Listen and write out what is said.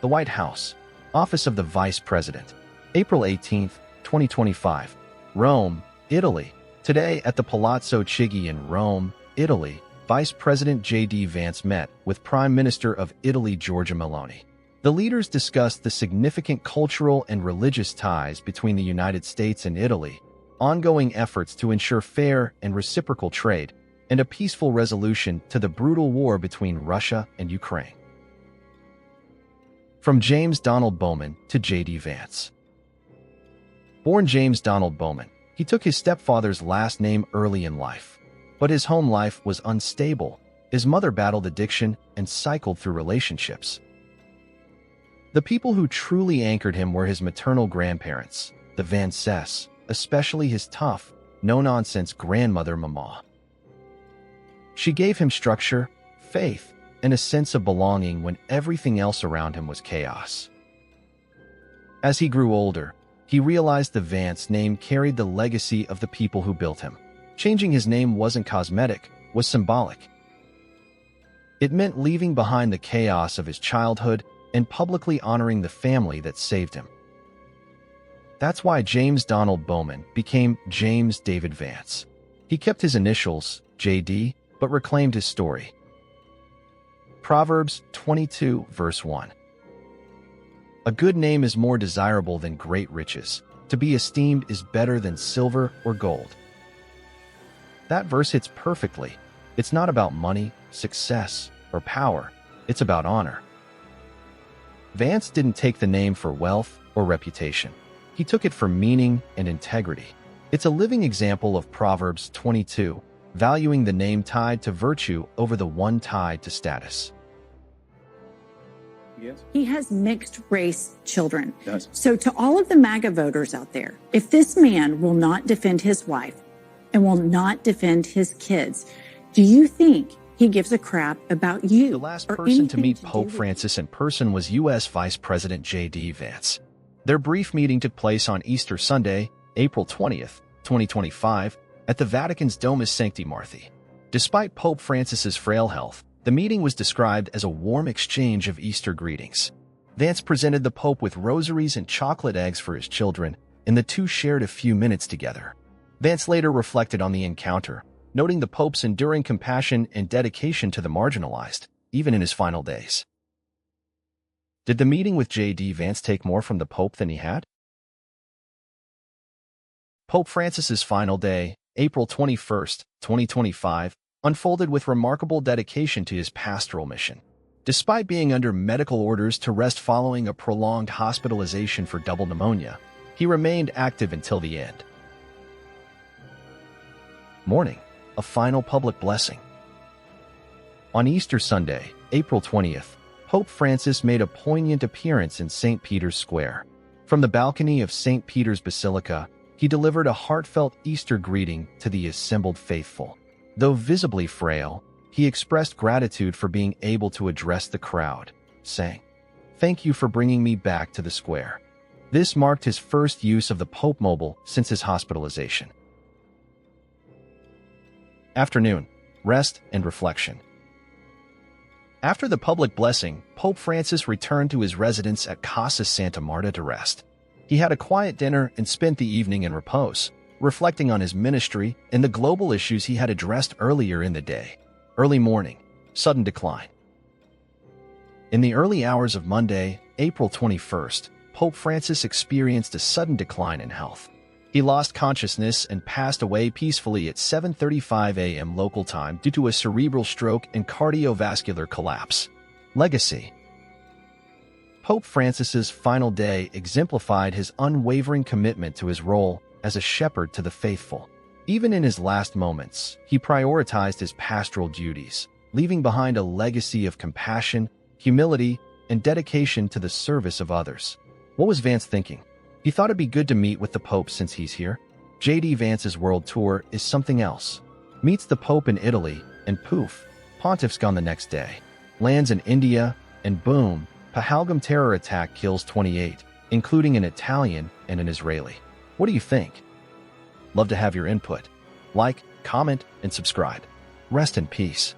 The White House, Office of the Vice President, April 18, 2025, Rome, Italy. Today at the Palazzo Chigi in Rome, Italy, Vice President J.D. Vance met with Prime Minister of Italy Giorgia Meloni. The leaders discussed the significant cultural and religious ties between the United States and Italy, ongoing efforts to ensure fair and reciprocal trade, and a peaceful resolution to the brutal war between Russia and Ukraine. From James Donald Bowman to J.D. Vance. Born James Donald Bowman, he took his stepfather's last name early in life. But his home life was unstable. His mother battled addiction and cycled through relationships. The people who truly anchored him were his maternal grandparents, the Vances, especially his tough, no-nonsense grandmother Mama. She gave him structure, faith, and a sense of belonging when everything else around him was chaos. As he grew older, he realized the Vance name carried the legacy of the people who built him. Changing his name wasn't cosmetic, was symbolic. It meant leaving behind the chaos of his childhood and publicly honoring the family that saved him. That's why James Donald Bowman became James David Vance. He kept his initials, J.D., but reclaimed his story. Proverbs 22, verse 1. A good name is more desirable than great riches. To be esteemed is better than silver or gold. That verse hits perfectly. It's not about money, success, or power. It's about honor. Vance didn't take the name for wealth or reputation. He took it for meaning and integrity. It's a living example of Proverbs 22, valuing the name tied to virtue over the one tied to status. Yes. He has mixed race children. Yes. So to all of the MAGA voters out there, if this man will not defend his wife and will not defend his kids, do you think he gives a crap about you? The last or person to anything meet do Pope with Francis in person was U.S. Vice President J.D. Vance. Their brief meeting took place on Easter Sunday, April 20th, 2025, at the Vatican's Domus Sancti Marthi. Despite Pope Francis's frail health, the meeting was described as a warm exchange of Easter greetings. Vance presented the Pope with rosaries and chocolate eggs for his children, and the two shared a few minutes together. Vance later reflected on the encounter, noting the Pope's enduring compassion and dedication to the marginalized, even in his final days. Did the meeting with J.D. Vance take more from the Pope than he had? Pope Francis's final day, April 21st, 2025, unfolded with remarkable dedication to his pastoral mission. Despite being under medical orders to rest following a prolonged hospitalization for double pneumonia, he remained active until the end. Morning, a final public blessing. On Easter Sunday, April 20th, Pope Francis made a poignant appearance in St. Peter's Square. From the balcony of St. Peter's Basilica, he delivered a heartfelt Easter greeting to the assembled faithful. Though visibly frail, he expressed gratitude for being able to address the crowd, saying, "Thank you for bringing me back to the square." This marked his first use of the Pope Mobile since his hospitalization. Afternoon, rest and reflection. After the public blessing, Pope Francis returned to his residence at Casa Santa Marta to rest. He had a quiet dinner and spent the evening in repose, reflecting on his ministry and the global issues he had addressed earlier in the day. Early morning, sudden decline. In the early hours of Monday, April 21st, Pope Francis experienced a sudden decline in health. He lost consciousness and passed away peacefully at 7:35 a.m. local time due to a cerebral stroke and cardiovascular collapse. Legacy. Pope Francis's final day exemplified his unwavering commitment to his role as a shepherd to the faithful. Even in his last moments, he prioritized his pastoral duties, leaving behind a legacy of compassion, humility, and dedication to the service of others. What was Vance thinking? He thought it'd be good to meet with the Pope since he's here. J.D. Vance's world tour is something else. Meets the Pope in Italy, and poof, Pontiff's gone the next day. Lands in India, and boom, Pahalgam terror attack kills 28, including an Italian and an Israeli. What do you think? Love to have your input. Like, comment, and subscribe. Rest in peace.